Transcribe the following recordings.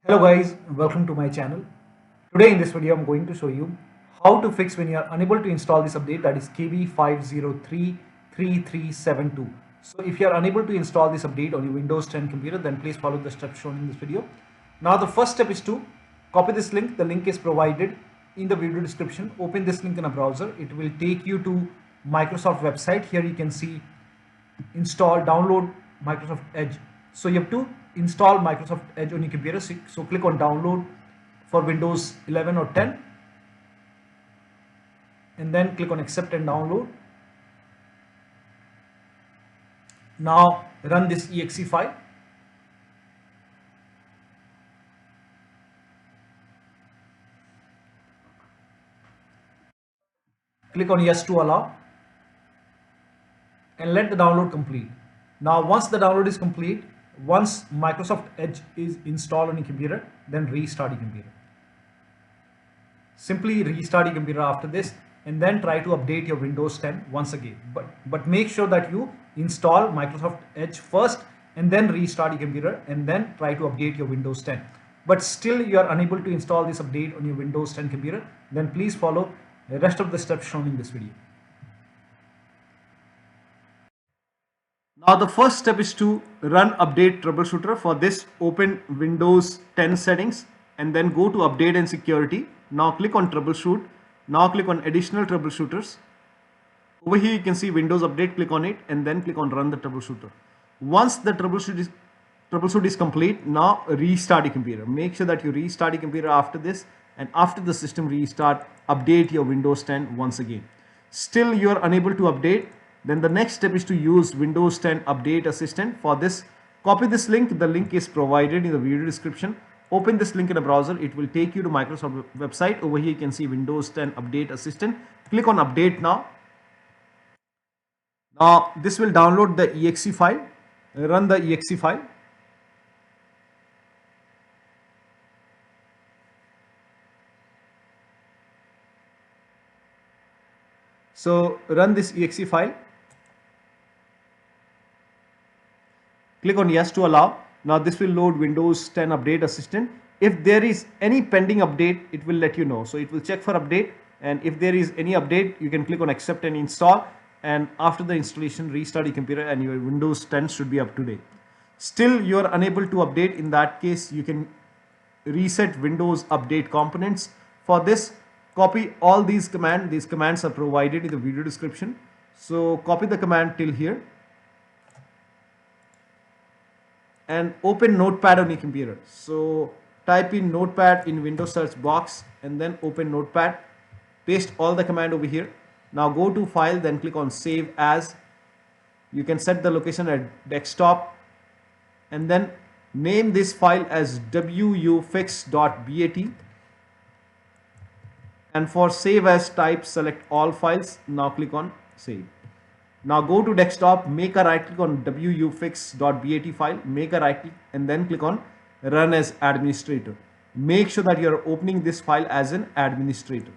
Hello guys, welcome to my channel. Today in this video I'm going to show you how to fix when you are unable to install this update, that is KB5033372. So if you are unable to install this update on your Windows 10 computer, then please follow the steps shown in this video. Now the first step is to copy this link. The link is provided in the video description. Open this link in a browser. It will take you to Microsoft website. Here you can see download Microsoft Edge. So you have to install Microsoft Edge on your computer. So click on download for Windows 11 or 10 and then click on accept and download. Now run this exe file. Click on yes to allow and let the download complete. Now once the download is complete, once Microsoft Edge is installed on your computer, then restart your computer. Simply restart your computer after this and then try to update your Windows 10 once again. But make sure that you install Microsoft Edge first and then restart your computer and then try to update your Windows 10. But still you are unable to install this update on your Windows 10 computer, then please follow the rest of the steps shown in this video. Now the first step is to run update troubleshooter. For this, open Windows 10 settings and then go to update and security. Now click on troubleshoot. Now click on additional troubleshooters. Over here you can see Windows update, click on it and then click on run the troubleshooter. Once the troubleshoot is complete, now restart your computer. Make sure that you restart your computer after this, and after the system restart, update your Windows 10 once again. Still you are unable to update, then the next step is to use Windows 10 Update Assistant. For this, copy this link. The link is provided in the video description. Open this link in a browser. It will take you to Microsoft website. Over here you can see Windows 10 Update Assistant. Click on Update now. Now this will download the exe file. Run the exe file. So run this exe file. Click on yes to allow. Now this will load Windows 10 Update Assistant. If there is any pending update, it will let you know. So it will check for update, and if there is any update, you can click on accept and install, and after the installation, restart your computer and your Windows 10 should be up to date. Still you are unable to update. In that case, you can reset Windows Update components. For this, copy all these commands. These commands are provided in the video description. So copy the command till here and open Notepad on your computer. So type in Notepad in Windows search box and then open Notepad. Paste all the command over here. Now go to file, then click on save as. You can set the location at desktop and then name this file as wuauserv.bat. And for save as type, select all files. Now click on save. Now go to desktop, make a right click on wuauserv.bat file, make a right click and then click on run as administrator. Make sure that you are opening this file as an administrator.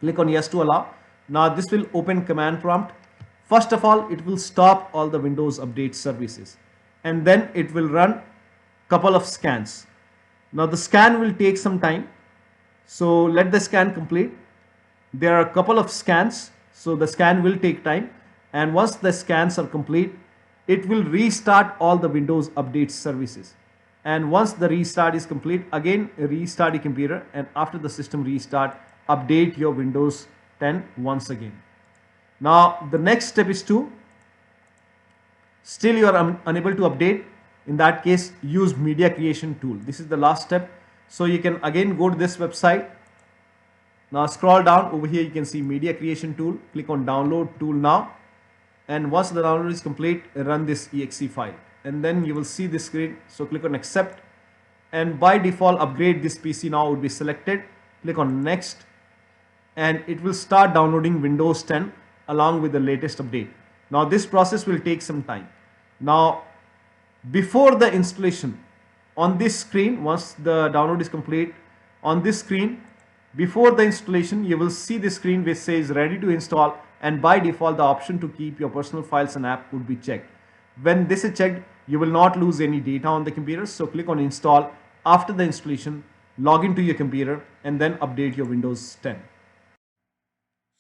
Click on yes to allow. Now this will open command prompt. First of all, it will stop all the Windows Update services and then it will run couple of scans. Now the scan will take some time. So let the scan complete. There are a couple of scans, so the scan will take time, and once the scans are complete, it will restart all the Windows Update services. And once the restart is complete, again restart your computer, and after the system restart, update your Windows 10 once again. Now the next step is to, still you are unable to update. In that case, use media creation tool. This is the last step. So you can again go to this website. Now scroll down. Over here you can see media creation tool. Click on download tool now. And once the download is complete, run this exe file. And then you will see this screen. So click on accept. And by default, upgrade this PC now would be selected. Click on next. And it will start downloading Windows 10 along with the latest update. Now this process will take some time. Now before the installation, on this screen, once the download is complete, on this screen, before the installation, you will see the screen which says ready to install, and by default the option to keep your personal files and app would be checked. When this is checked, you will not lose any data on the computer. So click on install After the installation, log into your computer and then update your Windows 10.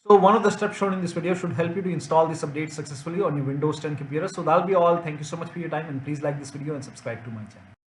So one of the steps shown in this video should help you to install this update successfully on your Windows 10 computer. So that'll be all. Thank you so much for your time, and please like this video and subscribe to my channel.